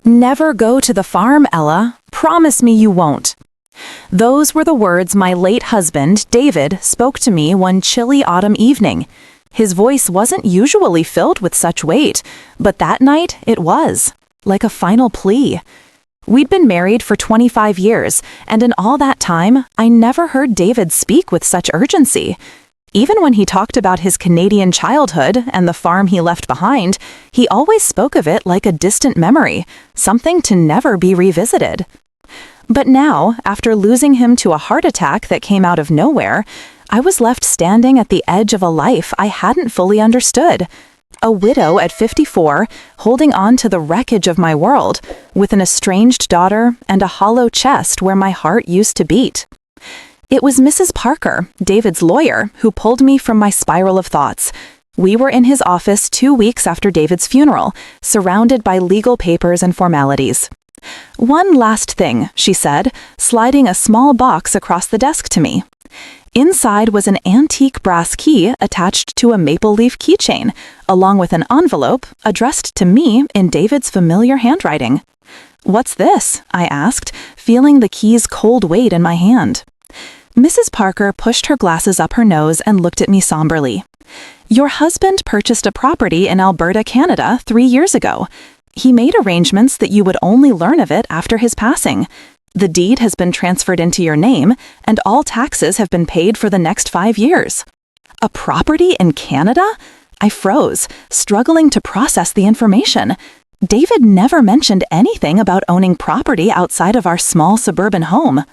"Never go to the farm, Ella. Promise me you won't." Those were the words my late husband, David, spoke to me one chilly autumn evening. His voice wasn't usually filled with such weight, but that night it was, like a final plea. We'd been married for 25 years, and in all that time, I never heard David speak with such urgency. Even when he talked about his Canadian childhood and the farm he left behind, he always spoke of it like a distant memory, something to never be revisited. But now, after losing him to a heart attack that came out of nowhere, I was left standing at the edge of a life I hadn't fully understood. A widow at 54, holding on to the wreckage of my world, with an estranged daughter and a hollow chest where my heart used to beat. It was Mrs. Parker, David's lawyer, who pulled me from my spiral of thoughts. We were in his office 2 weeks after David's funeral, surrounded by legal papers and formalities. "One last thing," she said, sliding a small box across the desk to me. Inside was an antique brass key attached to a maple leaf keychain, along with an envelope addressed to me in David's familiar handwriting. "What's this?" I asked, feeling the key's cold weight in my hand. Mrs. Parker pushed her glasses up her nose and looked at me somberly. "Your husband purchased a property in Alberta, Canada, 3 years ago. He made arrangements that you would only learn of it after his passing. The deed has been transferred into your name, and all taxes have been paid for the next 5 years." A property in Canada? I froze, struggling to process the information. David never mentioned anything about owning property outside of our small suburban home.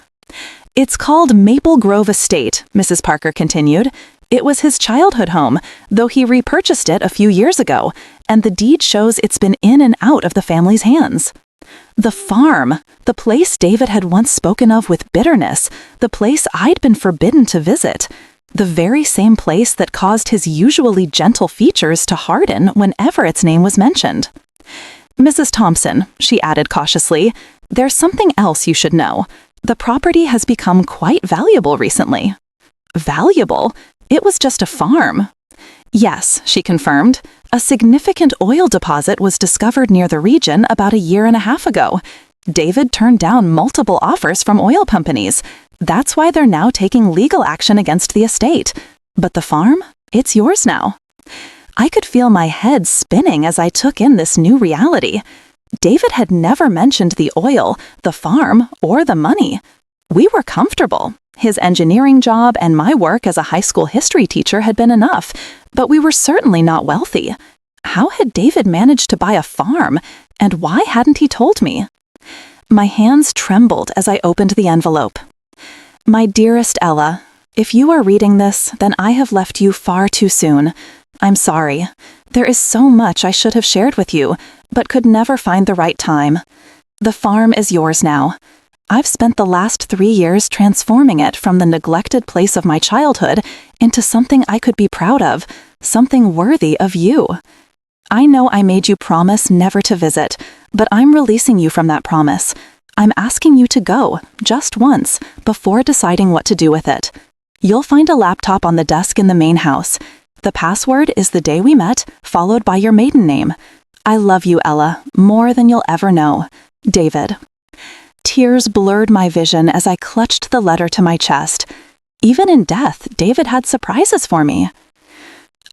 "It's called Maple Grove Estate," Mrs. Parker continued. "It was his childhood home, though he repurchased it a few years ago, and the deed shows it's been in and out of the family's hands." The farm, the place David had once spoken of with bitterness, the place I'd been forbidden to visit, the very same place that caused his usually gentle features to harden whenever its name was mentioned. "Mrs. Thompson," she added cautiously, "there's something else you should know. The property has become quite valuable recently." Valuable? It was just a farm. "Yes," she confirmed. "A significant oil deposit was discovered near the region about a year and a half ago. David turned down multiple offers from oil companies. That's why they're now taking legal action against the estate. But the farm? It's yours now." I could feel my head spinning as I took in this new reality. David had never mentioned the oil, the farm, or the money. We were comfortable. His engineering job and my work as a high school history teacher had been enough, but we were certainly not wealthy. How had David managed to buy a farm, and why hadn't he told me? My hands trembled as I opened the envelope. "My dearest Ella, if you are reading this, then I have left you far too soon. I'm sorry. There is so much I should have shared with you, but could never find the right time. The farm is yours now. I've spent the last 3 years transforming it from the neglected place of my childhood into something I could be proud of, something worthy of you. I know I made you promise never to visit, but I'm releasing you from that promise. I'm asking you to go, just once, before deciding what to do with it. You'll find a laptop on the desk in the main house. The password is the day we met, followed by your maiden name. I love you, Ella, more than you'll ever know. David." Tears blurred my vision as I clutched the letter to my chest. Even in death, David had surprises for me.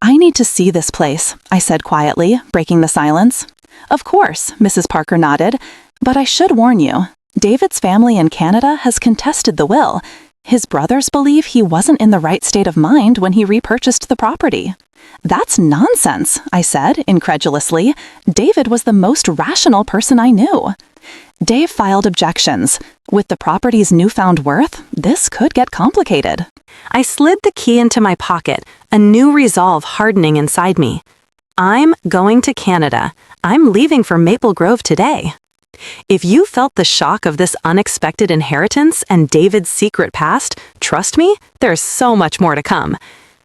"I need to see this place," I said quietly, breaking the silence. "Of course," Mrs. Parker nodded, "but I should warn you. David's family in Canada has contested the will. His brothers believe he wasn't in the right state of mind when he repurchased the property." "That's nonsense," I said, incredulously. "David was the most rational person I knew." Dave filed objections. With the property's newfound worth, this could get complicated. I slid the key into my pocket, a new resolve hardening inside me. I'm going to Canada. I'm leaving for Maple Grove today. If you felt the shock of this unexpected inheritance and David's secret past, trust me, there's so much more to come.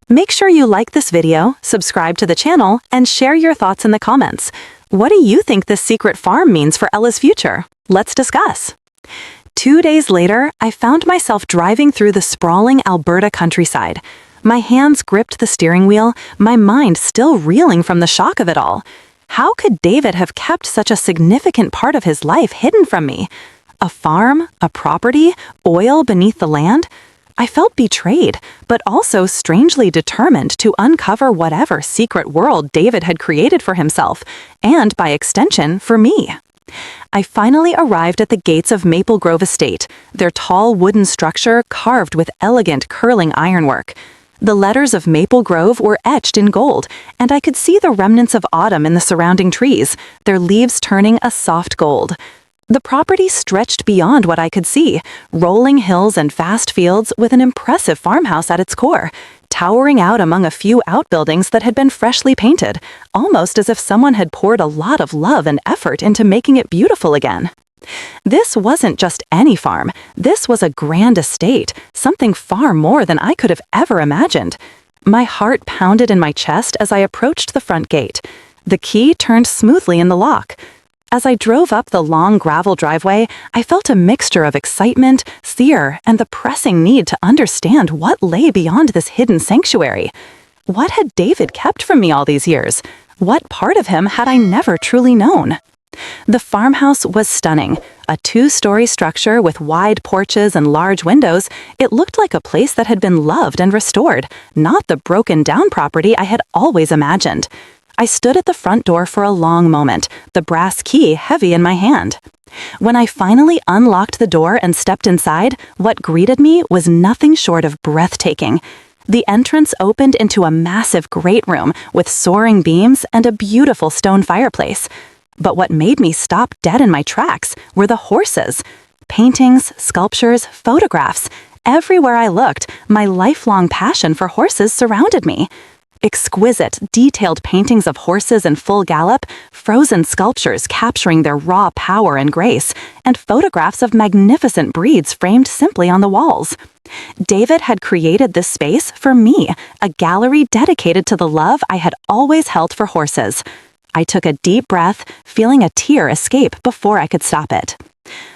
Make sure you like this video, subscribe to the channel, and share your thoughts in the comments. What do you think this secret farm means for Ella's future? Let's discuss. 2 days later, I found myself driving through the sprawling Alberta countryside. My hands gripped the steering wheel, my mind still reeling from the shock of it all. How could David have kept such a significant part of his life hidden from me? A farm, a property, oil beneath the land? I felt betrayed, but also strangely determined to uncover whatever secret world David had created for himself, and by extension, for me. I finally arrived at the gates of Maple Grove Estate, their tall wooden structure carved with elegant curling ironwork. The letters of Maple Grove were etched in gold, and I could see the remnants of autumn in the surrounding trees, their leaves turning a soft gold. The property stretched beyond what I could see, rolling hills and vast fields with an impressive farmhouse at its core, towering out among a few outbuildings that had been freshly painted, almost as if someone had poured a lot of love and effort into making it beautiful again. This wasn't just any farm. This was a grand estate, something far more than I could have ever imagined. My heart pounded in my chest as I approached the front gate. The key turned smoothly in the lock. As I drove up the long gravel driveway, I felt a mixture of excitement, fear, and the pressing need to understand what lay beyond this hidden sanctuary. What had David kept from me all these years? What part of him had I never truly known? The farmhouse was stunning. A 2-story structure with wide porches and large windows, it looked like a place that had been loved and restored, not the broken-down property I had always imagined. I stood at the front door for a long moment, the brass key heavy in my hand. When I finally unlocked the door and stepped inside, what greeted me was nothing short of breathtaking. The entrance opened into a massive great room with soaring beams and a beautiful stone fireplace. But what made me stop dead in my tracks were the horses. Paintings, sculptures, photographs. Everywhere I looked, my lifelong passion for horses surrounded me. Exquisite, detailed paintings of horses in full gallop, frozen sculptures capturing their raw power and grace, and photographs of magnificent breeds framed simply on the walls. David had created this space for me, a gallery dedicated to the love I had always held for horses. I took a deep breath, feeling a tear escape before I could stop it.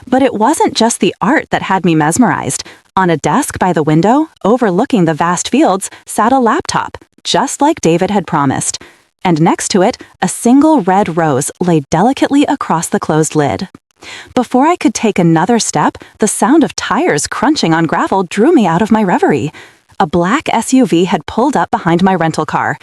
But it wasn't just the art that had me mesmerized. On a desk by the window, overlooking the vast fields, sat a laptop, just like David had promised. And next to it, a single red rose lay delicately across the closed lid. Before I could take another step, the sound of tires crunching on gravel drew me out of my reverie. A black SUV had pulled up behind my rental car.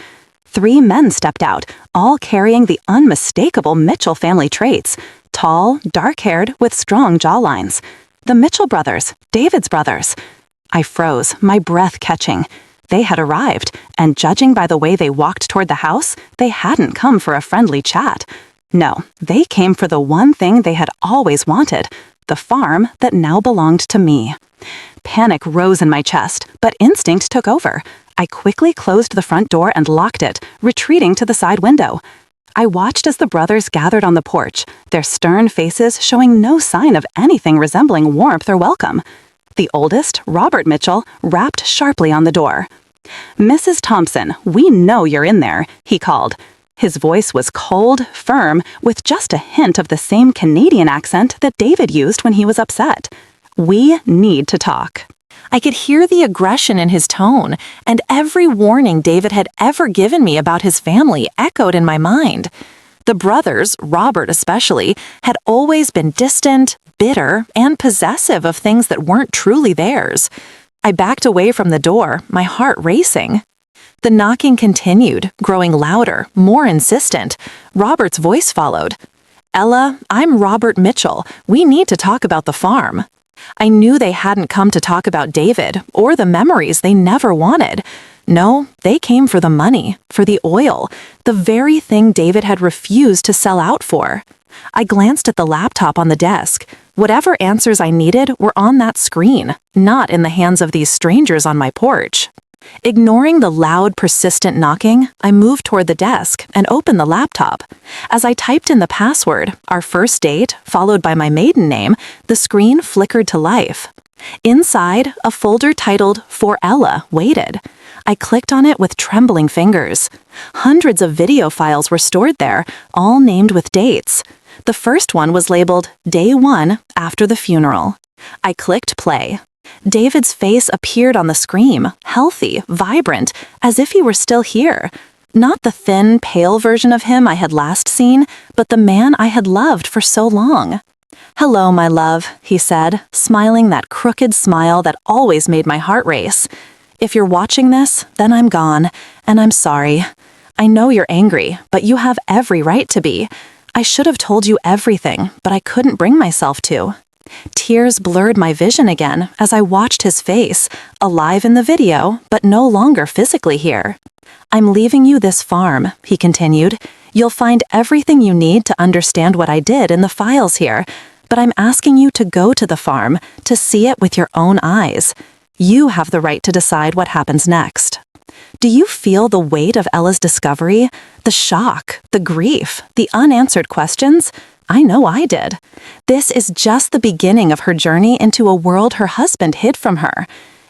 3 men stepped out, all carrying the unmistakable Mitchell family traits. Tall, dark-haired, with strong jawlines. The Mitchell brothers, David's brothers. I froze, my breath catching. They had arrived, and judging by the way they walked toward the house, they hadn't come for a friendly chat. No, they came for the one thing they had always wanted, the farm that now belonged to me. Panic rose in my chest, but instinct took over. I quickly closed the front door and locked it, retreating to the side window. I watched as the brothers gathered on the porch, their stern faces showing no sign of anything resembling warmth or welcome. The oldest, Robert Mitchell, rapped sharply on the door. "Mrs. Thompson, we know you're in there," he called. His voice was cold, firm, with just a hint of the same Canadian accent that David used when he was upset. "We need to talk." I could hear the aggression in his tone, and every warning David had ever given me about his family echoed in my mind. The brothers, Robert especially, had always been distant, bitter, and possessive of things that weren't truly theirs. I backed away from the door, my heart racing. The knocking continued, growing louder, more insistent. Robert's voice followed. "Ella, I'm Robert Mitchell. We need to talk about the farm." I knew they hadn't come to talk about David, or the memories they never wanted. No, they came for the money, for the oil, the very thing David had refused to sell out for. I glanced at the laptop on the desk. Whatever answers I needed were on that screen, not in the hands of these strangers on my porch. Ignoring the loud, persistent knocking, I moved toward the desk and opened the laptop. As I typed in the password, our first date, followed by my maiden name, the screen flickered to life. Inside, a folder titled "For Ella" waited. I clicked on it with trembling fingers. Hundreds of video files were stored there, all named with dates. The first one was labeled Day 1 after the funeral. I clicked play. David's face appeared on the screen, healthy, vibrant, as if he were still here. Not the thin, pale version of him I had last seen, but the man I had loved for so long. "Hello, my love," he said, smiling that crooked smile that always made my heart race. "If you're watching this, then I'm gone, and I'm sorry. I know you're angry, but you have every right to be. I should have told you everything, but I couldn't bring myself to." Tears blurred my vision again as I watched his face, alive in the video, but no longer physically here. "I'm leaving you this farm," he continued. "You'll find everything you need to understand what I did in the files here, but I'm asking you to go to the farm, to see it with your own eyes. You have the right to decide what happens next." Do you feel the weight of Ella's discovery? The shock, the grief, the unanswered questions? I know I did. This is just the beginning of her journey into a world her husband hid from her.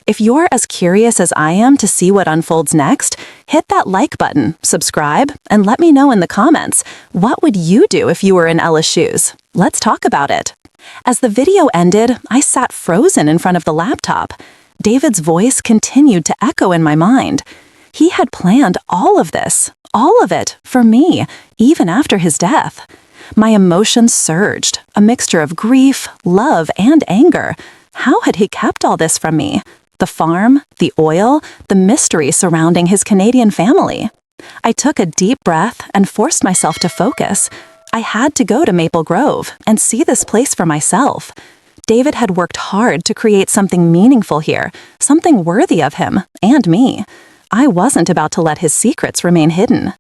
If you're as curious as I am to see what unfolds next, hit that like button, subscribe, and let me know in the comments, what would you do if you were in Ella's shoes? Let's talk about it. As the video ended, I sat frozen in front of the laptop. David's voice continued to echo in my mind. He had planned all of this, all of it, for me, even after his death. My emotions surged, a mixture of grief, love, and anger. How had he kept all this from me? The farm, the oil, the mystery surrounding his Canadian family. I took a deep breath and forced myself to focus. I had to go to Maple Grove and see this place for myself. David had worked hard to create something meaningful here, something worthy of him and me. I wasn't about to let his secrets remain hidden.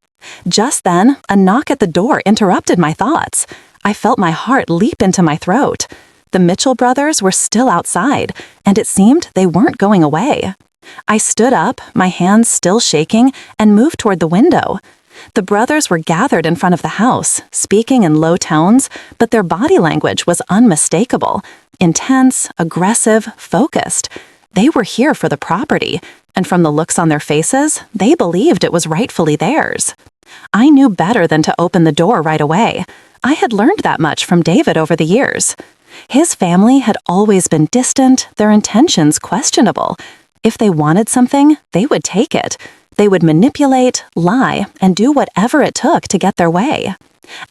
Just then, a knock at the door interrupted my thoughts. I felt my heart leap into my throat. The Mitchell brothers were still outside, and it seemed they weren't going away. I stood up, my hands still shaking, and moved toward the window. The brothers were gathered in front of the house, speaking in low tones, but their body language was unmistakable. Intense, aggressive, focused. They were here for the property, and from the looks on their faces, they believed it was rightfully theirs. I knew better than to open the door right away. I had learned that much from David over the years. His family had always been distant, their intentions questionable. If they wanted something, they would take it. They would manipulate, lie, and do whatever it took to get their way.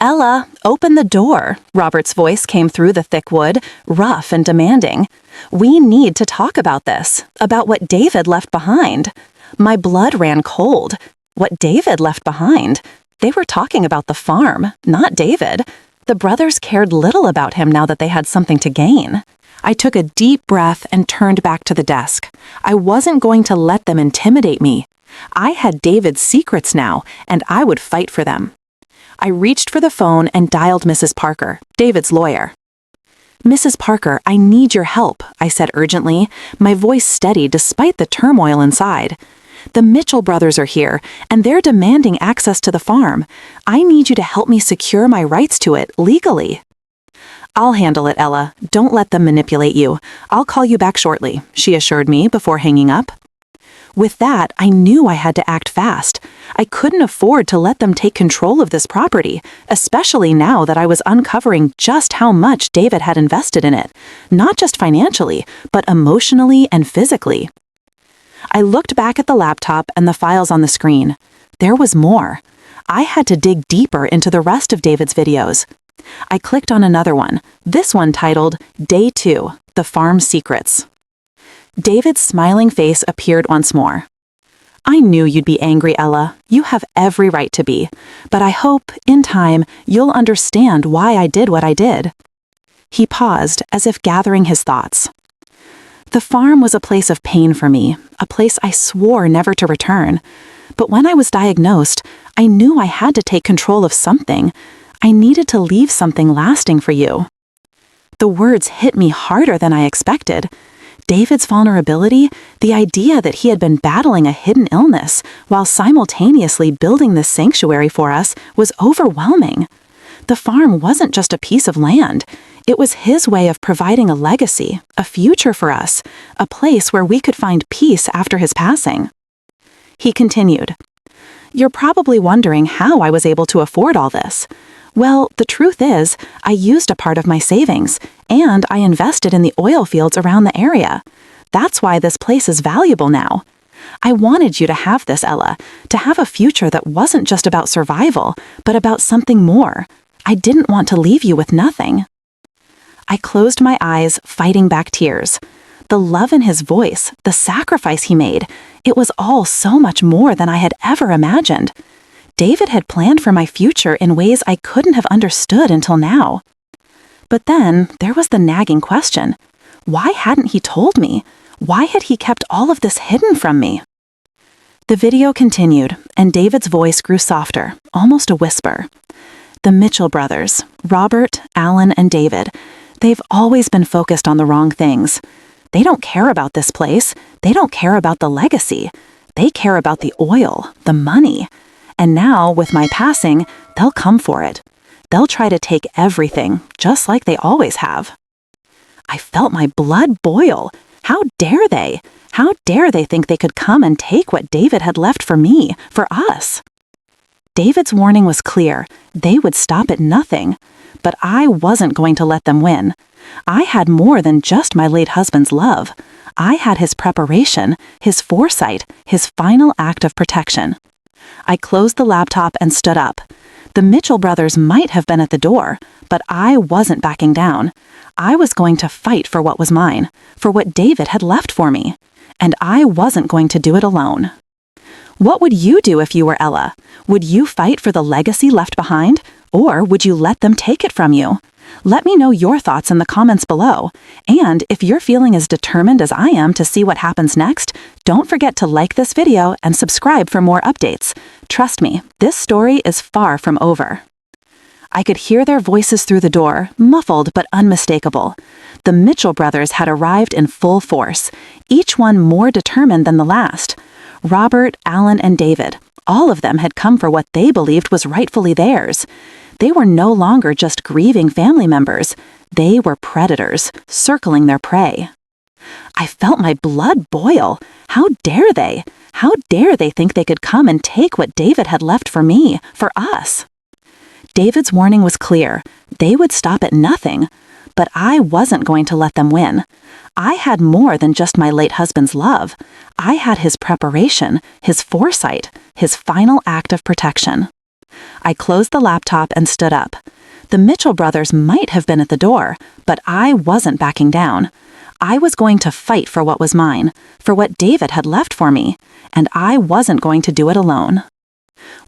"Ella, open the door," Robert's voice came through the thick wood, rough and demanding. "We need to talk about this, about what David left behind." My blood ran cold. What David left behind? They were talking about the farm, not David. The brothers cared little about him now that they had something to gain. I took a deep breath and turned back to the desk. I wasn't going to let them intimidate me. I had David's secrets now, and I would fight for them. I reached for the phone and dialed Mrs. Parker, David's lawyer. "Mrs. Parker, I need your help," I said urgently, my voice steady despite the turmoil inside. "The Mitchell brothers are here, and they're demanding access to the farm. I need you to help me secure my rights to it legally." "I'll handle it, Ella. Don't let them manipulate you. I'll call you back shortly," she assured me before hanging up. With that, I knew I had to act fast. I couldn't afford to let them take control of this property, especially now that I was uncovering just how much David had invested in it, not just financially, but emotionally and physically. I looked back at the laptop and the files on the screen. There was more. I had to dig deeper into the rest of David's videos. I clicked on another one, this one titled Day 2, The Farm Secrets. David's smiling face appeared once more. "I knew you'd be angry, Ella. You have every right to be. But I hope, in time, you'll understand why I did what I did." He paused, as if gathering his thoughts. "The farm was a place of pain for me, a place I swore never to return. But when I was diagnosed, I knew I had to take control of something. I needed to leave something lasting for you." The words hit me harder than I expected. David's vulnerability, the idea that he had been battling a hidden illness while simultaneously building this sanctuary for us, was overwhelming. The farm wasn't just a piece of land. It was his way of providing a legacy, a future for us, a place where we could find peace after his passing. He continued, "You're probably wondering how I was able to afford all this. Well, the truth is, I used a part of my savings, and I invested in the oil fields around the area. That's why this place is valuable now. I wanted you to have this, Ella, to have a future that wasn't just about survival, but about something more. I didn't want to leave you with nothing." I closed my eyes, fighting back tears. The love in his voice, the sacrifice he made, it was all so much more than I had ever imagined. David had planned for my future in ways I couldn't have understood until now. But then there was the nagging question. Why hadn't he told me? Why had he kept all of this hidden from me? The video continued, and David's voice grew softer, almost a whisper. The Mitchell brothers, Robert, Alan, and David, they've always been focused on the wrong things. They don't care about this place. They don't care about the legacy. They care about the oil, the money. And now, with my passing, they'll come for it. They'll try to take everything, just like they always have. I felt my blood boil. How dare they? How dare they think they could come and take what David had left for me, for us? David's warning was clear. They would stop at nothing. But I wasn't going to let them win. I had more than just my late husband's love. I had his preparation, his foresight, his final act of protection. I closed the laptop and stood up. The Mitchell brothers might have been at the door, but I wasn't backing down. I was going to fight for what was mine, for what David had left for me. And I wasn't going to do it alone. What would you do if you were Ella? Would you fight for the legacy left behind, or would you let them take it from you? Let me know your thoughts in the comments below. And if you're feeling as determined as I am to see what happens next, don't forget to like this video and subscribe for more updates. Trust me, this story is far from over. I could hear their voices through the door, muffled but unmistakable. The Mitchell brothers had arrived in full force, each one more determined than the last. Robert, Alan, and David, all of them had come for what they believed was rightfully theirs. They were no longer just grieving family members. They were predators, circling their prey. I felt my blood boil. How dare they? How dare they think they could come and take what David had left for me, for us? David's warning was clear. They would stop at nothing. But I wasn't going to let them win. I had more than just my late husband's love. I had his preparation, his foresight, his final act of protection. I closed the laptop and stood up. The Mitchell brothers might have been at the door, but I wasn't backing down. I was going to fight for what was mine, for what David had left for me, and I wasn't going to do it alone.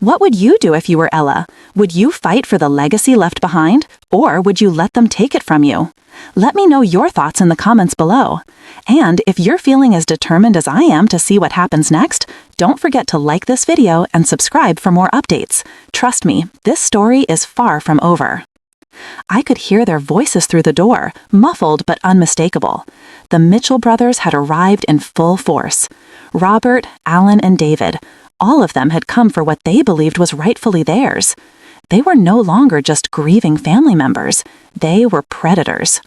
What would you do if you were Ella? Would you fight for the legacy left behind, or would you let them take it from you? Let me know your thoughts in the comments below. And if you're feeling as determined as I am to see what happens next, don't forget to like this video and subscribe for more updates. Trust me, this story is far from over. I could hear their voices through the door, muffled but unmistakable. The Mitchell brothers had arrived in full force. Robert, Alan, and David, all of them had come for what they believed was rightfully theirs. They were no longer just grieving family members. They were predators.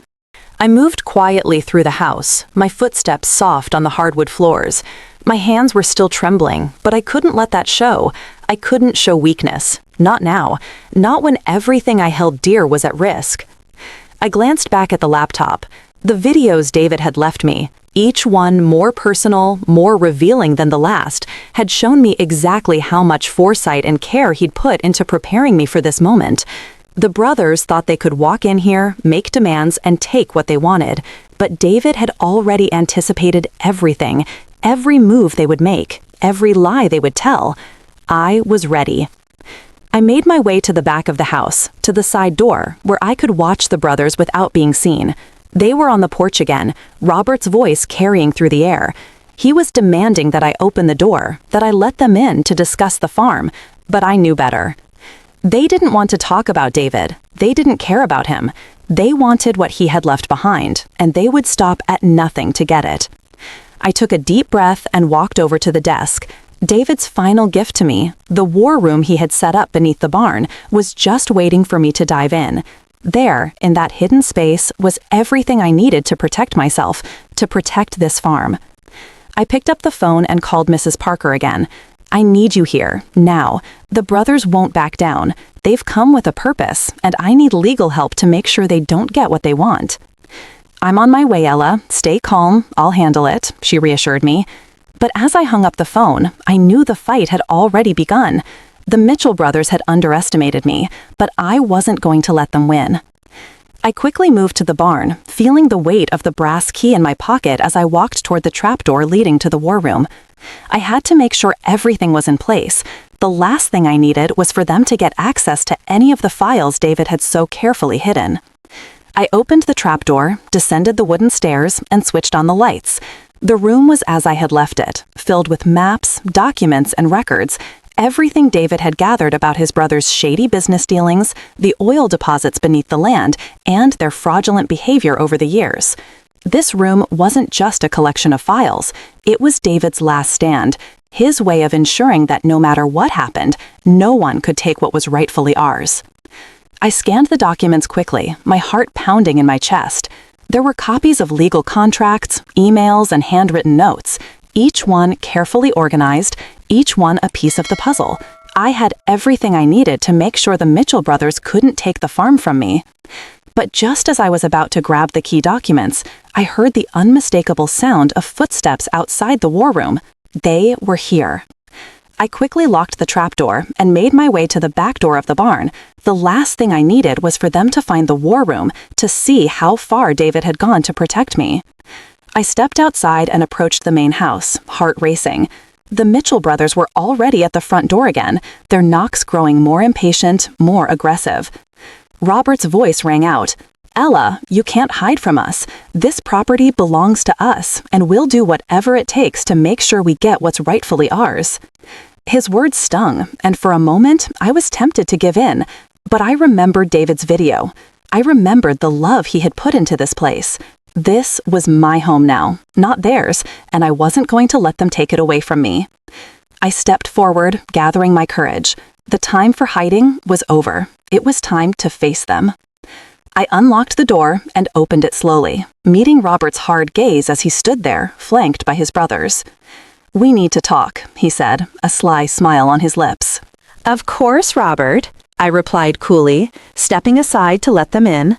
I moved quietly through the house, my footsteps soft on the hardwood floors. My hands were still trembling, but I couldn't let that show. I couldn't show weakness. Not now. Not when everything I held dear was at risk. I glanced back at the laptop. The videos David had left me, each one more personal, more revealing than the last, had shown me exactly how much foresight and care he'd put into preparing me for this moment. The brothers thought they could walk in here, make demands, and take what they wanted, but David had already anticipated everything, every move they would make, every lie they would tell. I was ready. I made my way to the back of the house, to the side door, where I could watch the brothers without being seen. They were on the porch again, Robert's voice carrying through the air. He was demanding that I open the door, that I let them in to discuss the farm, but I knew better. They didn't want to talk about David. They didn't care about him. They wanted what he had left behind, and they would stop at nothing to get it. I took a deep breath and walked over to the desk. David's final gift to me, the war room he had set up beneath the barn, was just waiting for me to dive in. There, in that hidden space, was everything I needed to protect myself, to protect this farm. I picked up the phone and called Mrs. Parker again. I need you here, now. The brothers won't back down. They've come with a purpose, and I need legal help to make sure they don't get what they want. I'm on my way, Ella. Stay calm. I'll handle it, she reassured me. But as I hung up the phone, I knew the fight had already begun. The Mitchell brothers had underestimated me, but I wasn't going to let them win. I quickly moved to the barn, feeling the weight of the brass key in my pocket as I walked toward the trapdoor leading to the war room. I had to make sure everything was in place. The last thing I needed was for them to get access to any of the files David had so carefully hidden. I opened the trapdoor, descended the wooden stairs, and switched on the lights. The room was as I had left it, filled with maps, documents, and records, everything David had gathered about his brother's shady business dealings, the oil deposits beneath the land, and their fraudulent behavior over the years. This room wasn't just a collection of files. It was David's last stand, his way of ensuring that no matter what happened, no one could take what was rightfully ours. I scanned the documents quickly, my heart pounding in my chest. There were copies of legal contracts, emails, and handwritten notes, each one carefully organized, each one a piece of the puzzle. I had everything I needed to make sure the Mitchell brothers couldn't take the farm from me. But just as I was about to grab the key documents, I heard the unmistakable sound of footsteps outside the war room. They were here. I quickly locked the trapdoor and made my way to the back door of the barn. The last thing I needed was for them to find the war room to see how far David had gone to protect me. I stepped outside and approached the main house, heart racing. The Mitchell brothers were already at the front door again, their knocks growing more impatient, more aggressive. Robert's voice rang out. "Ella, you can't hide from us. This property belongs to us, and we'll do whatever it takes to make sure we get what's rightfully ours." His words stung, and for a moment, I was tempted to give in. But I remembered David's video. I remembered the love he had put into this place. This was my home now, not theirs, and I wasn't going to let them take it away from me. I stepped forward, gathering my courage. The time for hiding was over. It was time to face them. I unlocked the door and opened it slowly, meeting Robert's hard gaze as he stood there, flanked by his brothers. "We need to talk," he said, a sly smile on his lips. "Of course, Robert," I replied coolly, stepping aside to let them in.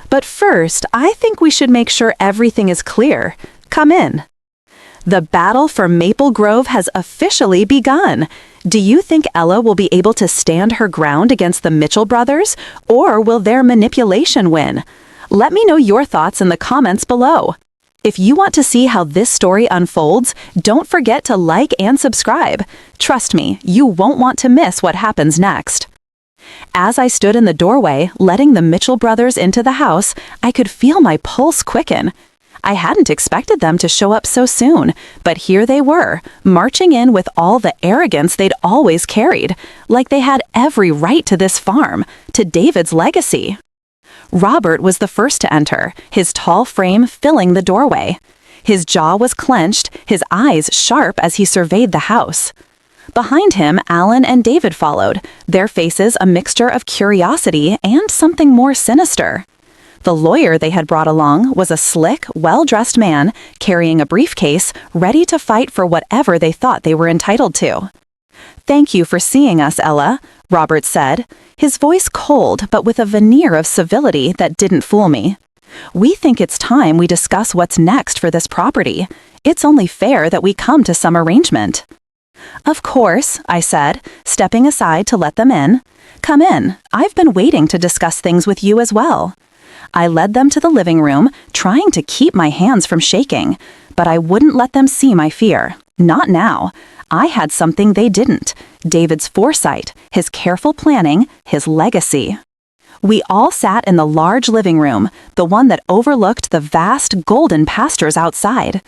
"But first, I think we should make sure everything is clear. Come in." The battle for Maple Grove has officially begun. Do you think Ella will be able to stand her ground against the Mitchell brothers, or will their manipulation win? Let me know your thoughts in the comments below. If you want to see how this story unfolds, don't forget to like and subscribe. Trust me, you won't want to miss what happens next. As I stood in the doorway, letting the Mitchell brothers into the house, I could feel my pulse quicken. I hadn't expected them to show up so soon, but here they were, marching in with all the arrogance they'd always carried, like they had every right to this farm, to David's legacy. Robert was the first to enter, his tall frame filling the doorway. His jaw was clenched, his eyes sharp as he surveyed the house. Behind him, Alan and David followed, their faces a mixture of curiosity and something more sinister. The lawyer they had brought along was a slick, well-dressed man carrying a briefcase, ready to fight for whatever they thought they were entitled to. "Thank you for seeing us, Ella," Robert said, his voice cold but with a veneer of civility that didn't fool me. "We think it's time we discuss what's next for this property. It's only fair that we come to some arrangement." "Of course," I said, stepping aside to let them in. "Come in. I've been waiting to discuss things with you as well." I led them to the living room, trying to keep my hands from shaking, but I wouldn't let them see my fear. Not now. I had something they didn't: David's foresight, his careful planning, his legacy. We all sat in the large living room, the one that overlooked the vast golden pastures outside.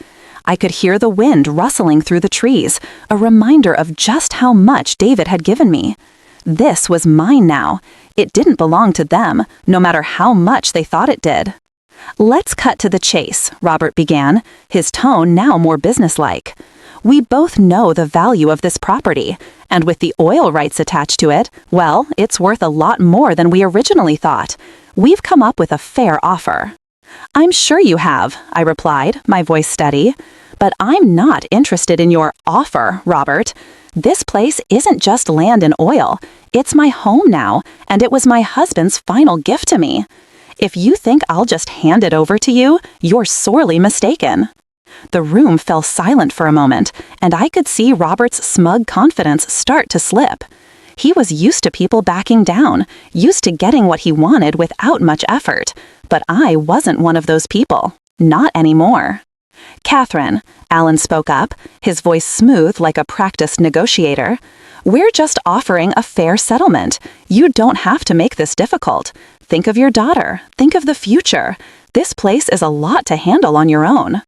I could hear the wind rustling through the trees, a reminder of just how much David had given me. This was mine now. It didn't belong to them, no matter how much they thought it did. "Let's cut to the chase," Robert began, his tone now more businesslike. "We both know the value of this property, and with the oil rights attached to it, well, it's worth a lot more than we originally thought. We've come up with a fair offer." "I'm sure you have," I replied, my voice steady. "But I'm not interested in your offer, Robert. This place isn't just land and oil. It's my home now, and it was my husband's final gift to me. If you think I'll just hand it over to you, you're sorely mistaken." The room fell silent for a moment, and I could see Robert's smug confidence start to slip. He was used to people backing down, used to getting what he wanted without much effort. But I wasn't one of those people. Not anymore. "Catherine," Alan spoke up, his voice smooth like a practiced negotiator, "we're just offering a fair settlement. You don't have to make this difficult. Think of your daughter. Think of the future. This place is a lot to handle on your own."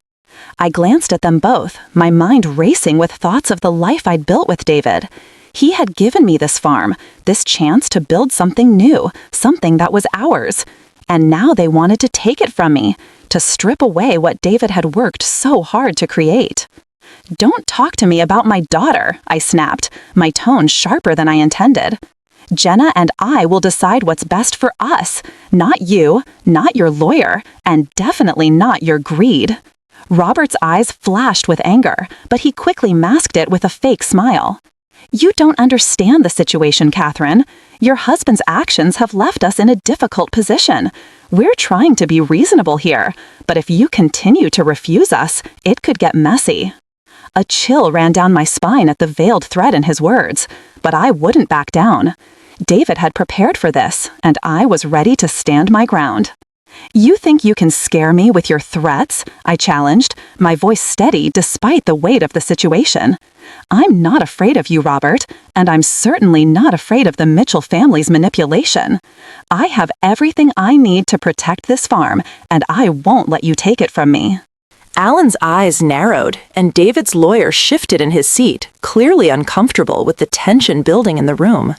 I glanced at them both, my mind racing with thoughts of the life I'd built with David. He had given me this farm, this chance to build something new, something that was ours. And now they wanted to take it from me, to strip away what David had worked so hard to create. "Don't talk to me about my daughter," I snapped, my tone sharper than I intended. "Jenna and I will decide what's best for us, not you, not your lawyer, and definitely not your greed." Robert's eyes flashed with anger, but he quickly masked it with a fake smile. "You don't understand the situation, Catherine. Your husband's actions have left us in a difficult position. We're trying to be reasonable here, but if you continue to refuse us, it could get messy." A chill ran down my spine at the veiled threat in his words, but I wouldn't back down. David had prepared for this, and I was ready to stand my ground. "You think you can scare me with your threats?" I challenged, my voice steady despite the weight of the situation. "I'm not afraid of you, Robert, and I'm certainly not afraid of the Mitchell family's manipulation. I have everything I need to protect this farm, and I won't let you take it from me." Alan's eyes narrowed, and David's lawyer shifted in his seat, clearly uncomfortable with the tension building in the room.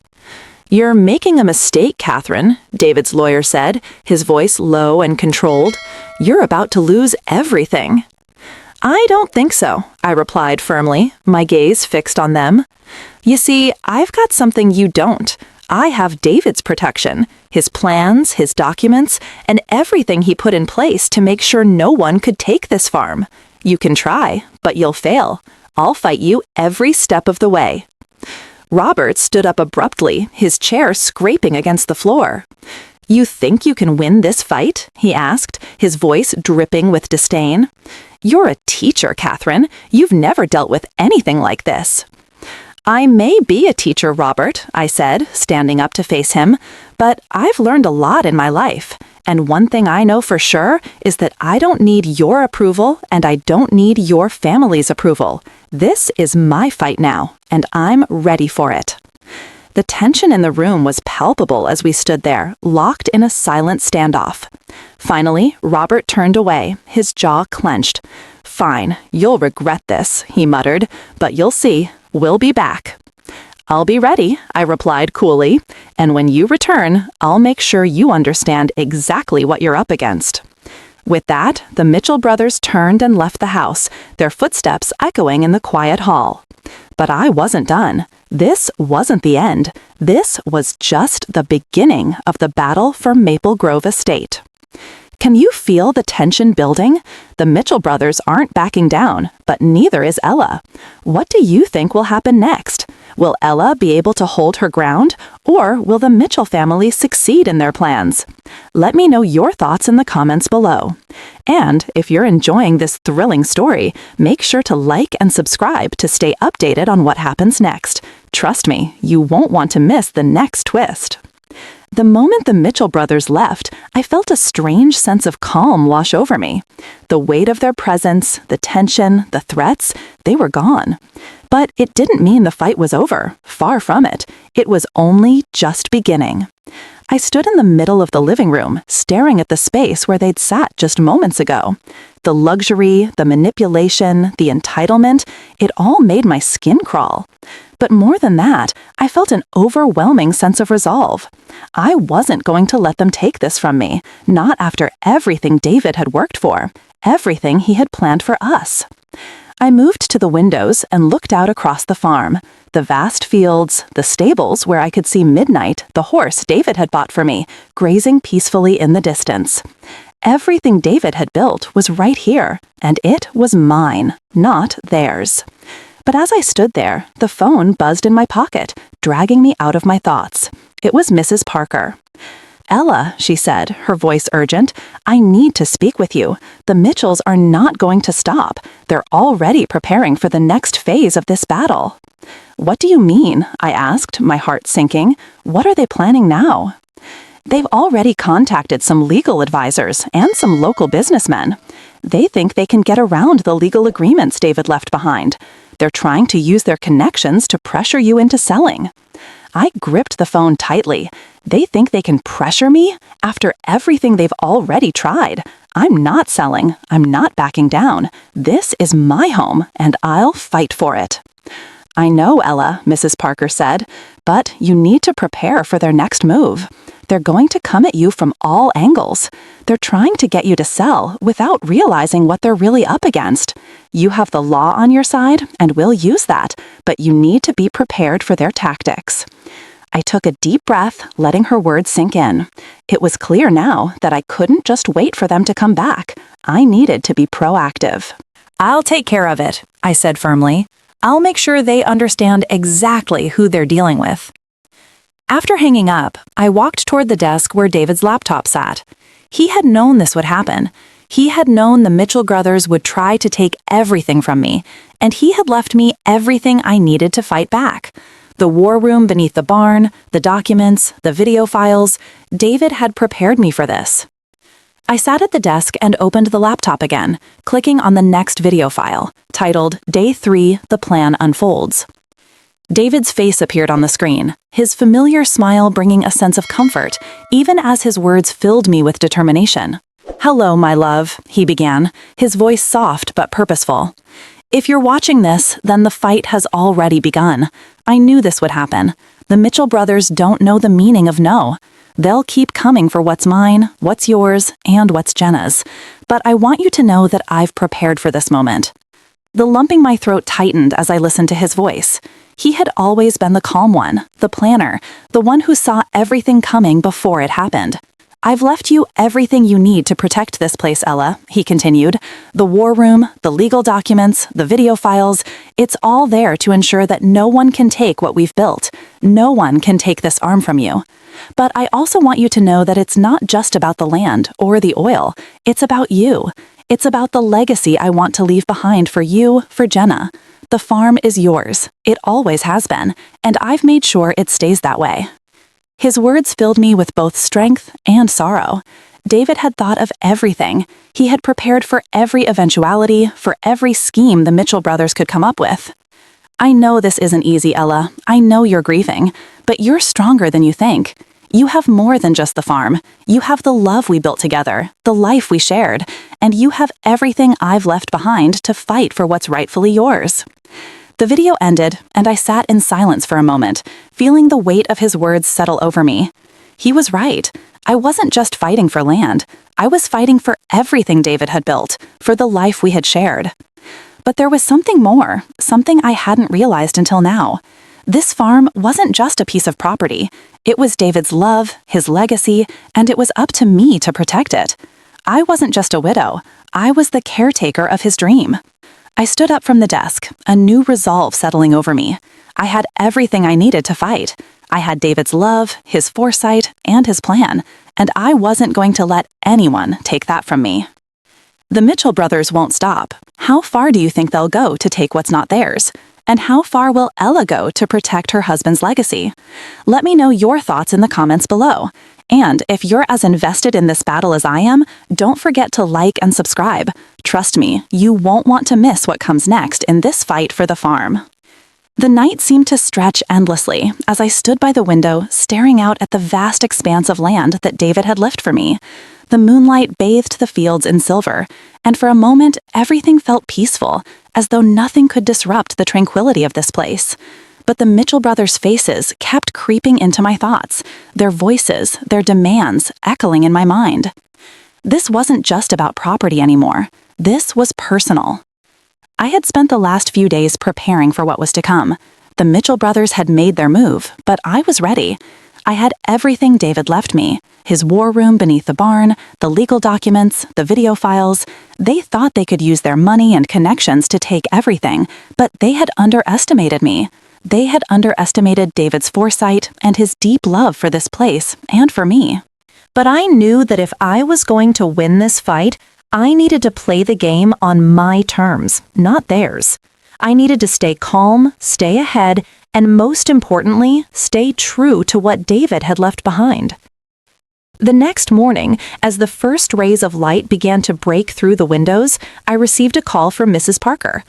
"You're making a mistake, Catherine," David's lawyer said, his voice low and controlled. "You're about to lose everything." "I don't think so," I replied firmly, my gaze fixed on them. "You see, I've got something you don't. I have David's protection, his plans, his documents, and everything he put in place to make sure no one could take this farm. You can try, but you'll fail. I'll fight you every step of the way." Robert stood up abruptly, his chair scraping against the floor. "You think you can win this fight?" he asked, his voice dripping with disdain. "You're a teacher, Catherine. You've never dealt with anything like this." "I may be a teacher, Robert," I said, standing up to face him, "but I've learned a lot in my life. And one thing I know for sure is that I don't need your approval and I don't need your family's approval. This is my fight now, and I'm ready for it." The tension in the room was palpable as we stood there, locked in a silent standoff. Finally, Robert turned away, his jaw clenched. "Fine, you'll regret this," he muttered, "but you'll see. We'll be back." "I'll be ready," I replied coolly, "and when you return, I'll make sure you understand exactly what you're up against." With that, the Mitchell brothers turned and left the house, their footsteps echoing in the quiet hall. But I wasn't done. This wasn't the end. This was just the beginning of the battle for Maple Grove Estate. Can you feel the tension building? The Mitchell brothers aren't backing down, but neither is Ella. What do you think will happen next? Will Ella be able to hold her ground, or will the Mitchell family succeed in their plans? Let me know your thoughts in the comments below. And if you're enjoying this thrilling story, make sure to like and subscribe to stay updated on what happens next. Trust me, you won't want to miss the next twist. The moment the Mitchell brothers left, I felt a strange sense of calm wash over me. The weight of their presence, the tension, the threats, they were gone. But it didn't mean the fight was over. Far from it. It was only just beginning. I stood in the middle of the living room, staring at the space where they'd sat just moments ago. The luxury, the manipulation, the entitlement, it all made my skin crawl. But more than that, I felt an overwhelming sense of resolve. I wasn't going to let them take this from me, not after everything David had worked for, everything he had planned for us. I moved to the windows and looked out across the farm, the vast fields, the stables where I could see Midnight, the horse David had bought for me, grazing peacefully in the distance. Everything David had built was right here, and it was mine, not theirs. But as I stood there, the phone buzzed in my pocket, dragging me out of my thoughts. It was Mrs. Parker. Ella, she said, her voice urgent, I need to speak with you. The Mitchells are not going to stop. They're already preparing for the next phase of this battle. What do you mean? I asked, my heart sinking. What are they planning now? They've already contacted some legal advisors and some local businessmen. They think they can get around the legal agreements David left behind. They're trying to use their connections to pressure you into selling. I gripped the phone tightly. They think they can pressure me after everything they've already tried. I'm not selling. I'm not backing down. This is my home, and I'll fight for it. I know, Ella, Mrs. Parker said, but you need to prepare for their next move. They're going to come at you from all angles. They're trying to get you to sell without realizing what they're really up against. You have the law on your side, and we'll use that, but you need to be prepared for their tactics. I took a deep breath, letting her words sink in. It was clear now that I couldn't just wait for them to come back. I needed to be proactive. I'll take care of it, I said firmly. I'll make sure they understand exactly who they're dealing with. After hanging up, I walked toward the desk where David's laptop sat. He had known this would happen. He had known the Mitchell brothers would try to take everything from me, and he had left me everything I needed to fight back. The war room beneath the barn, the documents, the video files. David had prepared me for this. I sat at the desk and opened the laptop again, clicking on the next video file, titled Day 3, The Plan Unfolds. David's face appeared on the screen, his familiar smile bringing a sense of comfort, even as his words filled me with determination. "Hello, my love," he began, his voice soft but purposeful. "If you're watching this, then the fight has already begun. I knew this would happen. The Mitchell brothers don't know the meaning of no. They'll keep coming for what's mine, what's yours, and what's Jenna's. But I want you to know that I've prepared for this moment." The lump in my throat tightened as I listened to his voice. He had always been the calm one, the planner, the one who saw everything coming before it happened. "I've left you everything you need to protect this place, Ella," he continued. "The war room, the legal documents, the video files, it's all there to ensure that no one can take what we've built. No one can take this arm from you. But I also want you to know that it's not just about the land or the oil. It's about you. It's about the legacy I want to leave behind for you, for Jenna. The farm is yours. It always has been, and I've made sure it stays that way." His words filled me with both strength and sorrow. David had thought of everything. He had prepared for every eventuality, for every scheme the Mitchell brothers could come up with. "I know this isn't easy, Ella. I know you're grieving, but you're stronger than you think. You have more than just the farm. You have the love we built together, the life we shared, and you have everything I've left behind to fight for what's rightfully yours." The video ended, and I sat in silence for a moment, feeling the weight of his words settle over me. He was right. I wasn't just fighting for land. I was fighting for everything David had built, for the life we had shared. But there was something more, something I hadn't realized until now. This farm wasn't just a piece of property. It was David's love, his legacy, and it was up to me to protect it. I wasn't just a widow. I was the caretaker of his dream. I stood up from the desk, a new resolve settling over me. I had everything I needed to fight. I had David's love, his foresight, and his plan, and I wasn't going to let anyone take that from me. The Mitchell brothers won't stop. How far do you think they'll go to take what's not theirs? And how far will Ella go to protect her husband's legacy? Let me know your thoughts in the comments below. And if you're as invested in this battle as I am, don't forget to like and subscribe. Trust me, you won't want to miss what comes next in this fight for the farm. The night seemed to stretch endlessly as I stood by the window staring out at the vast expanse of land that David had left for me. The moonlight bathed the fields in silver, and for a moment everything felt peaceful, as though nothing could disrupt the tranquility of this place. But the Mitchell brothers' faces kept creeping into my thoughts, their voices, their demands echoing in my mind. This wasn't just about property anymore. This was personal. I had spent the last few days preparing for what was to come. The Mitchell brothers had made their move, but I was ready. I had everything David left me. His war room beneath the barn, the legal documents, the video files. They thought they could use their money and connections to take everything, but they had underestimated me. They had underestimated David's foresight and his deep love for this place and for me. But I knew that if I was going to win this fight, I needed to play the game on my terms, not theirs. I needed to stay calm, stay ahead, and most importantly, stay true to what David had left behind. The next morning, as the first rays of light began to break through the windows, I received a call from Mrs. Parker.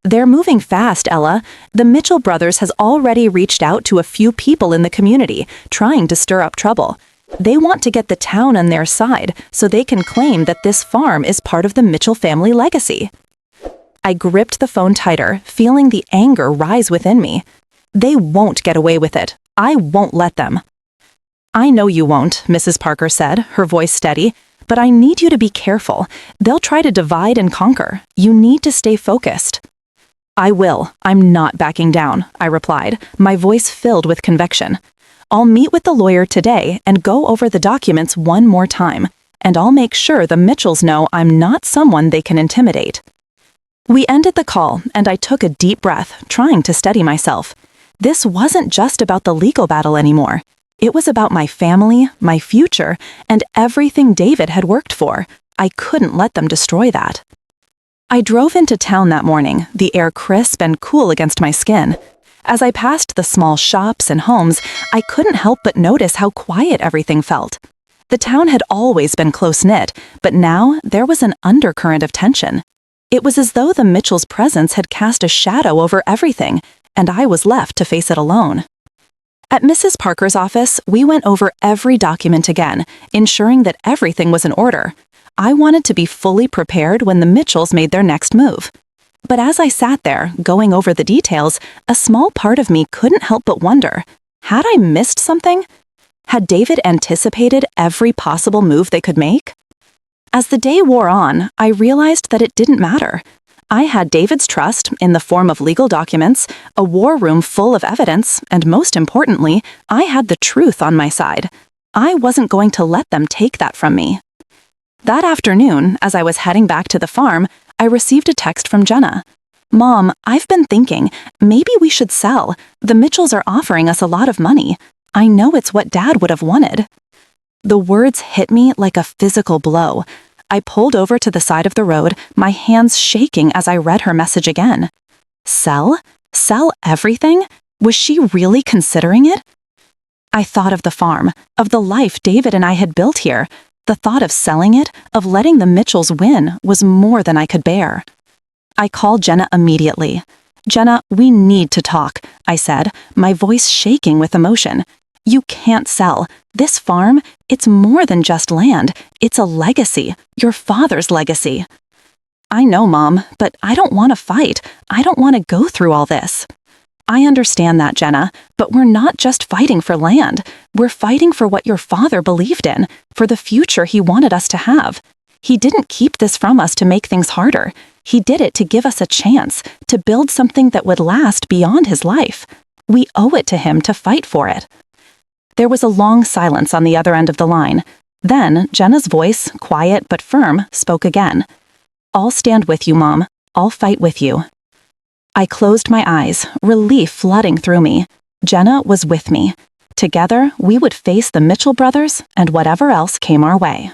"They're moving fast, Ella. The Mitchell brothers has already reached out to a few people in the community, trying to stir up trouble. They want to get the town on their side so they can claim that this farm is part of the Mitchell family legacy." I gripped the phone tighter, feeling the anger rise within me. They won't get away with it. I won't let them. "I know you won't," Mrs. Parker said, her voice steady, "but I need you to be careful. They'll try to divide and conquer. You need to stay focused." "I will. I'm not backing down," I replied, my voice filled with conviction. "I'll meet with the lawyer today and go over the documents one more time, and I'll make sure the Mitchells know I'm not someone they can intimidate." We ended the call, and I took a deep breath, trying to steady myself. This wasn't just about the legal battle anymore. It was about my family, my future, and everything David had worked for. I couldn't let them destroy that. I drove into town that morning, the air crisp and cool against my skin. As I passed the small shops and homes, I couldn't help but notice how quiet everything felt. The town had always been close-knit, but now there was an undercurrent of tension. It was as though the Mitchells' presence had cast a shadow over everything, and I was left to face it alone. At Mrs. Parker's office, we went over every document again, ensuring that everything was in order. I wanted to be fully prepared when the Mitchells made their next move. But as I sat there, going over the details, a small part of me couldn't help but wonder, had I missed something? Had David anticipated every possible move they could make? As the day wore on, I realized that it didn't matter. I had David's trust in the form of legal documents, a war room full of evidence, and most importantly, I had the truth on my side. I wasn't going to let them take that from me. That afternoon, as I was heading back to the farm, I received a text from Jenna. "Mom, I've been thinking, maybe we should sell. The Mitchells are offering us a lot of money. I know it's what Dad would have wanted." The words hit me like a physical blow. I pulled over to the side of the road, my hands shaking as I read her message again. Sell? Sell everything? Was she really considering it? I thought of the farm, of the life David and I had built here. The thought of selling it, of letting the Mitchells win, was more than I could bear. I called Jenna immediately. "Jenna, we need to talk," I said, my voice shaking with emotion. "You can't sell. This farm, it's more than just land. It's a legacy, your father's legacy." "I know, Mom, but I don't want to fight. I don't want to go through all this." "I understand that, Jenna, but we're not just fighting for land. We're fighting for what your father believed in, for the future he wanted us to have. He didn't keep this from us to make things harder. He did it to give us a chance, to build something that would last beyond his life. We owe it to him to fight for it." There was a long silence on the other end of the line. Then Jenna's voice, quiet but firm, spoke again. "I'll stand with you, Mom. I'll fight with you." I closed my eyes, relief flooding through me. Jenna was with me. Together, we would face the Mitchell brothers and whatever else came our way.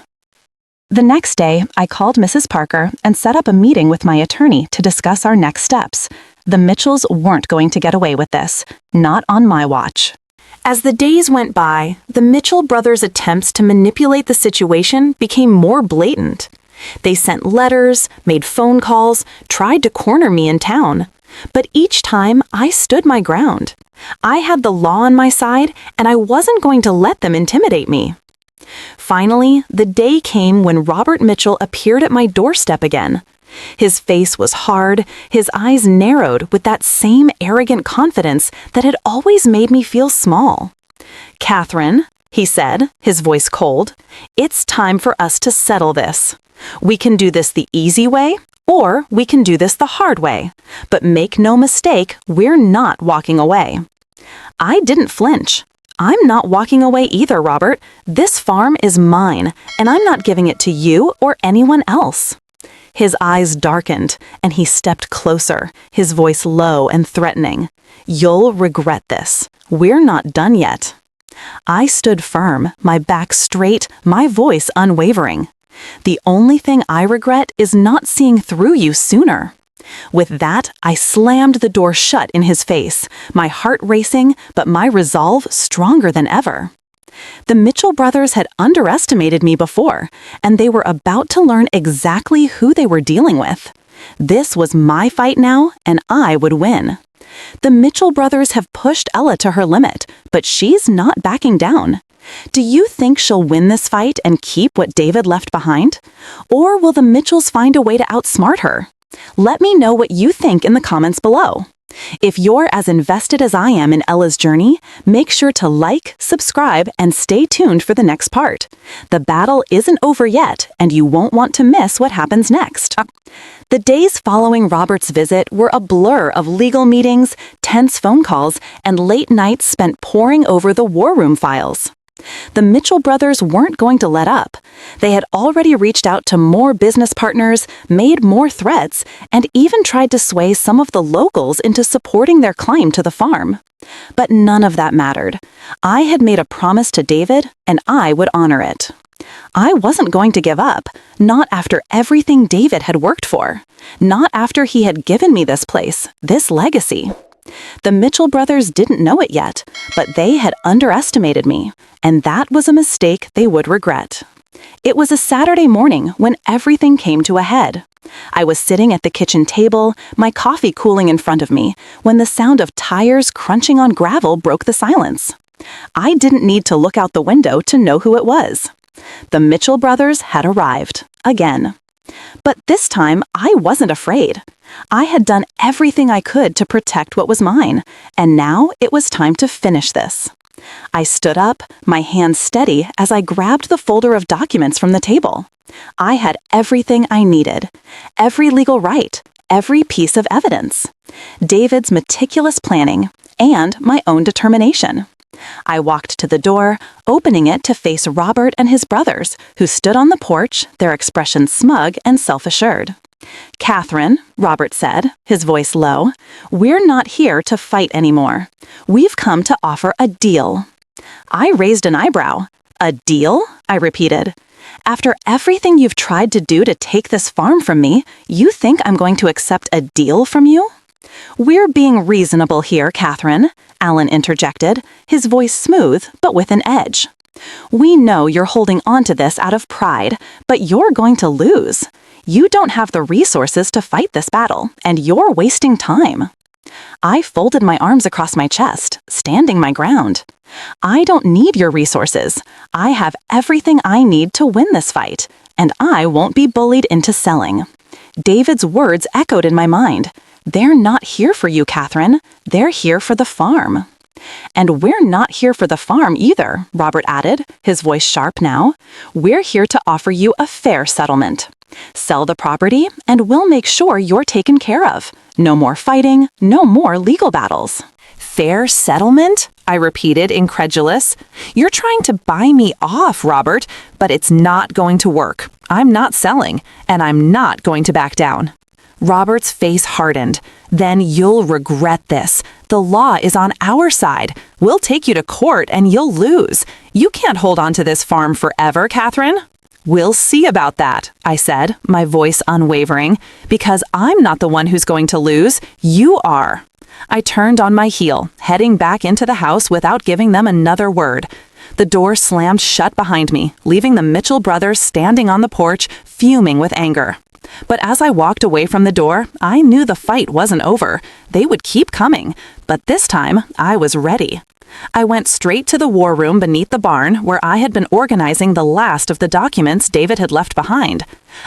The next day, I called Mrs. Parker and set up a meeting with my attorney to discuss our next steps. The Mitchells weren't going to get away with this, not on my watch. As the days went by, the Mitchell brothers' attempts to manipulate the situation became more blatant. They sent letters, made phone calls, tried to corner me in town. But each time, I stood my ground. I had the law on my side, and I wasn't going to let them intimidate me. Finally, the day came when Robert Mitchell appeared at my doorstep again. His face was hard, his eyes narrowed with that same arrogant confidence that had always made me feel small. "Catherine," he said, his voice cold, "it's time for us to settle this. We can do this the easy way, or we can do this the hard way. But make no mistake, we're not walking away." I didn't flinch. "I'm not walking away either, Robert. This farm is mine, and I'm not giving it to you or anyone else." His eyes darkened, and he stepped closer, his voice low and threatening. "You'll regret this. We're not done yet." I stood firm, my back straight, my voice unwavering. The only thing I regret is not seeing through you sooner. With that, I slammed the door shut in his face, my heart racing, but my resolve stronger than ever. The Mitchell brothers had underestimated me before, and they were about to learn exactly who they were dealing with. This was my fight now, and I would win. The Mitchell brothers have pushed Ella to her limit, but she's not backing down. Do you think she'll win this fight and keep what David left behind? Or will the Mitchells find a way to outsmart her? Let me know what you think in the comments below. If you're as invested as I am in Ella's journey, make sure to like, subscribe, and stay tuned for the next part. The battle isn't over yet, and you won't want to miss what happens next. The days following Robert's visit were a blur of legal meetings, tense phone calls, and late nights spent poring over the war room files. The Mitchell brothers weren't going to let up. They had already reached out to more business partners, made more threats, and even tried to sway some of the locals into supporting their claim to the farm. But none of that mattered. I had made a promise to David, and I would honor it. I wasn't going to give up, not after everything David had worked for, not after he had given me this place, this legacy. The Mitchell brothers didn't know it yet, but they had underestimated me, and that was a mistake they would regret. It was a Saturday morning when everything came to a head. I was sitting at the kitchen table, my coffee cooling in front of me, when the sound of tires crunching on gravel broke the silence. I didn't need to look out the window to know who it was. The Mitchell brothers had arrived, again. But this time, I wasn't afraid. I had done everything I could to protect what was mine, and now it was time to finish this. I stood up, my hands steady as I grabbed the folder of documents from the table. I had everything I needed, every legal right, every piece of evidence, David's meticulous planning, and my own determination. I walked to the door, opening it to face Robert and his brothers, who stood on the porch, their expressions smug and self-assured. "Catherine," Robert said, his voice low, "we're not here to fight anymore. We've come to offer a deal." I raised an eyebrow. "A deal?" I repeated. "After everything you've tried to do to take this farm from me, you think I'm going to accept a deal from you?" "We're being reasonable here, Catherine," Alan interjected, his voice smooth but with an edge. "We know you're holding on to this out of pride, but you're going to lose. You don't have the resources to fight this battle, and you're wasting time." I folded my arms across my chest, standing my ground. "I don't need your resources. I have everything I need to win this fight, and I won't be bullied into selling." David's words echoed in my mind. "They're not here for you, Catherine. They're here for the farm." "And we're not here for the farm either," Robert added, his voice sharp now. "We're here to offer you a fair settlement. Sell the property, and we'll make sure you're taken care of. No more fighting, no more legal battles." "Fair settlement?" I repeated, incredulous. "You're trying to buy me off, Robert, but it's not going to work. I'm not selling, and I'm not going to back down." Robert's face hardened. "Then you'll regret this. The law is on our side. We'll take you to court and you'll lose. You can't hold on to this farm forever, Catherine." "We'll see about that," I said, my voice unwavering, "because I'm not the one who's going to lose. You are." I turned on my heel, heading back into the house without giving them another word. The door slammed shut behind me, leaving the Mitchell brothers standing on the porch, fuming with anger. But as I walked away from the door, I knew the fight wasn't over. They would keep coming, but this time I was ready. I went straight to the war room beneath the barn where I had been organizing the last of the documents David had left behind.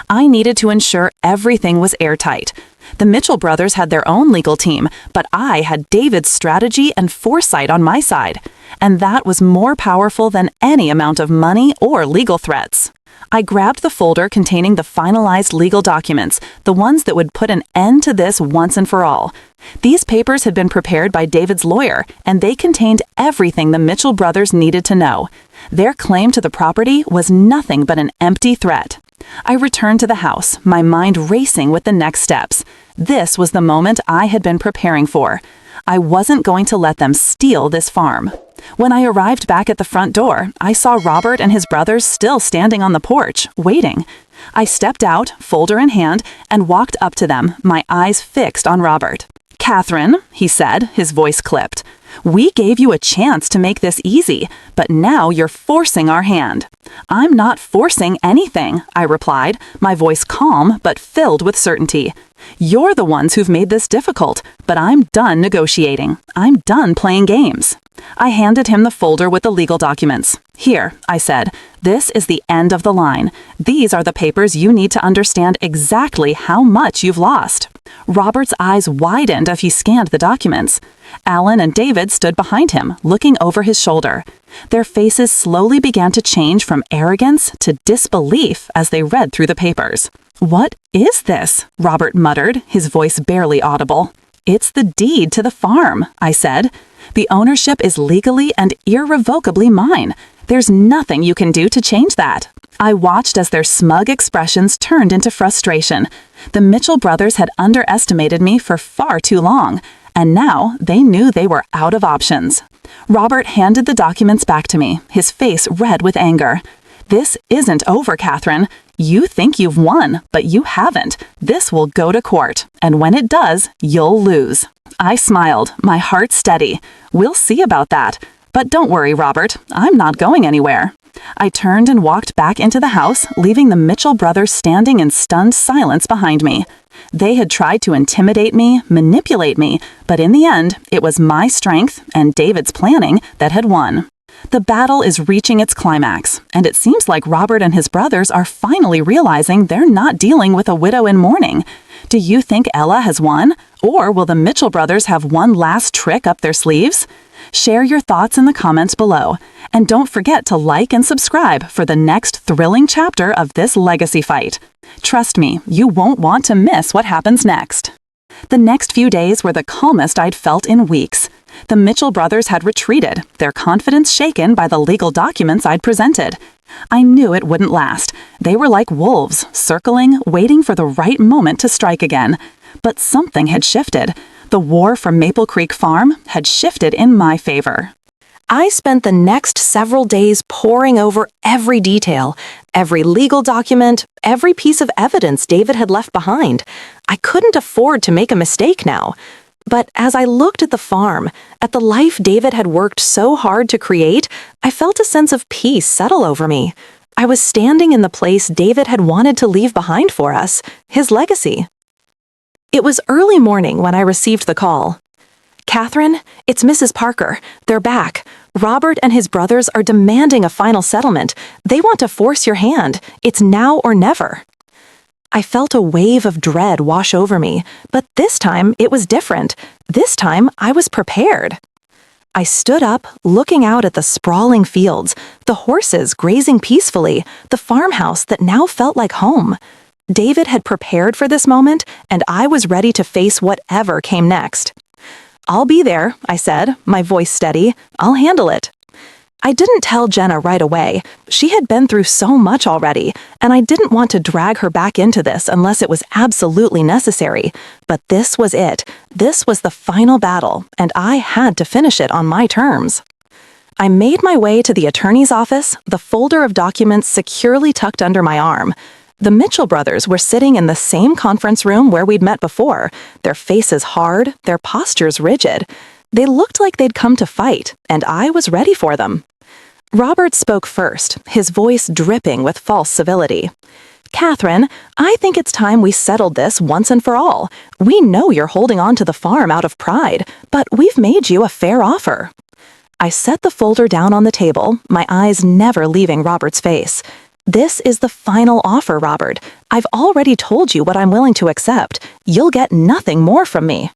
I needed to ensure everything was airtight. The Mitchell brothers had their own legal team, but I had David's strategy and foresight on my side, and that was more powerful than any amount of money or legal threats. I grabbed the folder containing the finalized legal documents, the ones that would put an end to this once and for all. These papers had been prepared by David's lawyer, and they contained everything the Mitchell brothers needed to know. Their claim to the property was nothing but an empty threat. I returned to the house, my mind racing with the next steps. This was the moment I had been preparing for. I wasn't going to let them steal this farm. When I arrived back at the front door, I saw Robert and his brothers still standing on the porch, waiting. I stepped out, folder in hand, and walked up to them, my eyes fixed on Robert. "Catherine," he said, his voice clipped, "we gave you a chance to make this easy, but now you're forcing our hand." "I'm not forcing anything," I replied, my voice calm but filled with certainty. "You're the ones who've made this difficult, but I'm done negotiating. I'm done playing games." I handed him the folder with the legal documents. "Here," I said, "this is the end of the line. These are the papers you need to understand exactly how much you've lost." Robert's eyes widened as he scanned the documents. Alan and David stood behind him, looking over his shoulder. Their faces slowly began to change from arrogance to disbelief as they read through the papers. "What is this?" Robert muttered, his voice barely audible. "It's the deed to the farm," I said. "The ownership is legally and irrevocably mine. There's nothing you can do to change that." I watched as their smug expressions turned into frustration. The Mitchell brothers had underestimated me for far too long, and now they knew they were out of options. Robert handed the documents back to me, his face red with anger. "This isn't over, Catherine. You think you've won, but you haven't. This will go to court, and when it does, you'll lose." I smiled, my heart steady. "We'll see about that. But don't worry, Robert, I'm not going anywhere." I turned and walked back into the house, leaving the Mitchell brothers standing in stunned silence behind me. They had tried to intimidate me, manipulate me, but in the end, it was my strength and David's planning that had won. The battle is reaching its climax, and it seems like Robert and his brothers are finally realizing they're not dealing with a widow in mourning. Do you think Ella has won? Or will the Mitchell brothers have one last trick up their sleeves? Share your thoughts in the comments below, and don't forget to like and subscribe for the next thrilling chapter of this legacy fight. Trust me, you won't want to miss what happens next. The next few days were the calmest I'd felt in weeks. The Mitchell brothers had retreated, their confidence shaken by the legal documents I'd presented. I knew it wouldn't last. They were like wolves, circling, waiting for the right moment to strike again. But something had shifted. The war from Maple Creek Farm had shifted in my favor. I spent the next several days poring over every detail, every legal document, every piece of evidence David had left behind. I couldn't afford to make a mistake now. But as I looked at the farm, at the life David had worked so hard to create, I felt a sense of peace settle over me. I was standing in the place David had wanted to leave behind for us, his legacy. It was early morning when I received the call. "Catherine, it's Mrs. Parker. They're back. Robert and his brothers are demanding a final settlement. They want to force your hand. It's now or never." I felt a wave of dread wash over me, but this time it was different. This time I was prepared. I stood up, looking out at the sprawling fields, the horses grazing peacefully, the farmhouse that now felt like home. David had prepared for this moment, and I was ready to face whatever came next. "I'll be there," I said, my voice steady. "I'll handle it." I didn't tell Jenna right away. She had been through so much already, and I didn't want to drag her back into this unless it was absolutely necessary. But this was it. This was the final battle, and I had to finish it on my terms. I made my way to the attorney's office, the folder of documents securely tucked under my arm. The Mitchell brothers were sitting in the same conference room where we'd met before, their faces hard, their postures rigid. They looked like they'd come to fight, and I was ready for them. Robert spoke first, his voice dripping with false civility. "Catherine, I think it's time we settled this once and for all. We know you're holding on to the farm out of pride, but we've made you a fair offer." I set the folder down on the table, my eyes never leaving Robert's face. "This is the final offer, Robert. I've already told you what I'm willing to accept. You'll get nothing more from me."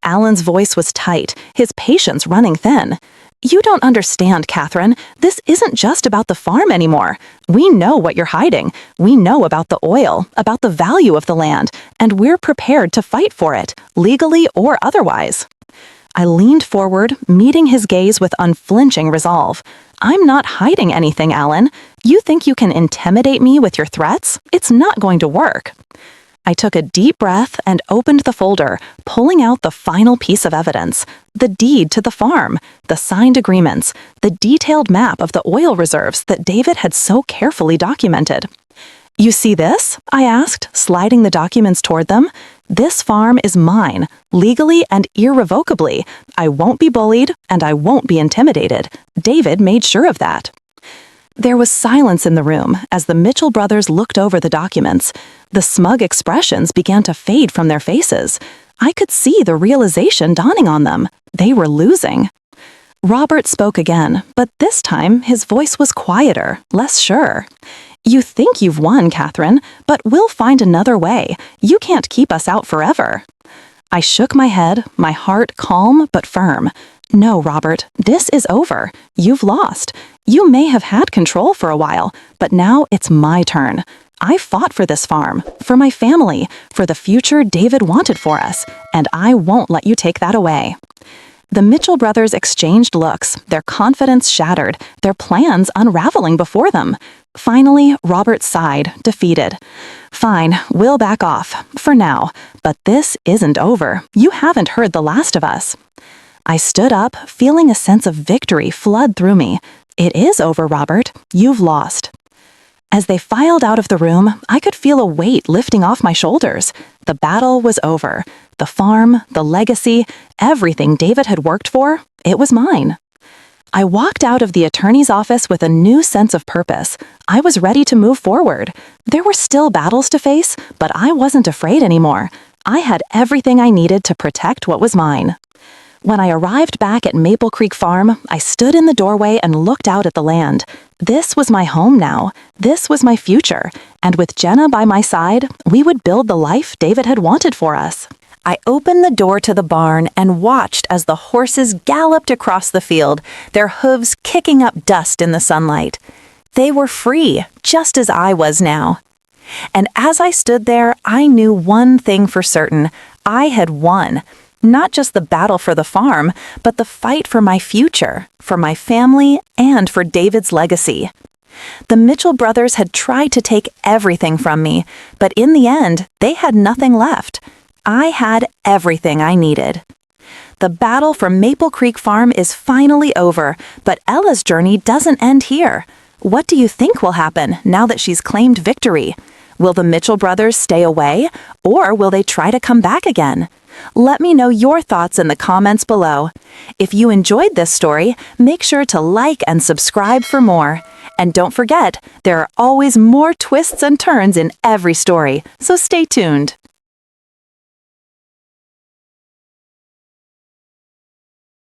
Alan's voice was tight, his patience running thin. "You don't understand, Catherine. This isn't just about the farm anymore. We know what you're hiding. We know about the oil, about the value of the land, and we're prepared to fight for it, legally or otherwise." I leaned forward, meeting his gaze with unflinching resolve. "I'm not hiding anything, Alan. You think you can intimidate me with your threats? It's not going to work." I took a deep breath and opened the folder, pulling out the final piece of evidence, the deed to the farm, the signed agreements, the detailed map of the oil reserves that David had so carefully documented. "You see this?" I asked, sliding the documents toward them. "This farm is mine, legally and irrevocably. I won't be bullied, and I won't be intimidated. David made sure of that." There was silence in the room as the Mitchell brothers looked over the documents. The smug expressions began to fade from their faces. I could see the realization dawning on them. They were losing. Robert spoke again, but this time his voice was quieter, less sure. "You think you've won, Catherine, but we'll find another way. You can't keep us out forever." I shook my head, my heart calm but firm. "No, Robert, this is over. You've lost. You may have had control for a while, but now it's my turn. I fought for this farm, for my family, for the future David wanted for us, and I won't let you take that away." The Mitchell brothers exchanged looks, their confidence shattered, their plans unraveling before them. Finally, Robert sighed, defeated. "Fine, we'll back off, for now, but this isn't over. You haven't heard the last of us." I stood up, feeling a sense of victory flood through me. "It is over, Robert. You've lost." As they filed out of the room, I could feel a weight lifting off my shoulders. The battle was over. The farm, the legacy, everything David had worked for, it was mine. I walked out of the attorney's office with a new sense of purpose. I was ready to move forward. There were still battles to face, but I wasn't afraid anymore. I had everything I needed to protect what was mine. When I arrived back at Maple Creek Farm, I stood in the doorway and looked out at the land. This was my home now. This was my future. And with Jenna by my side, we would build the life David had wanted for us. I opened the door to the barn and watched as the horses galloped across the field, their hooves kicking up dust in the sunlight. They were free, just as I was now. And as I stood there, I knew one thing for certain. I had won. Not just the battle for the farm, but the fight for my future, for my family, and for David's legacy. The Mitchell brothers had tried to take everything from me, but in the end, they had nothing left. I had everything I needed. The battle for Maple Creek Farm is finally over, but Ella's journey doesn't end here. What do you think will happen now that she's claimed victory? Will the Mitchell brothers stay away, or will they try to come back again? Let me know your thoughts in the comments below. If you enjoyed this story, make sure to like and subscribe for more. And don't forget, there are always more twists and turns in every story, so stay tuned.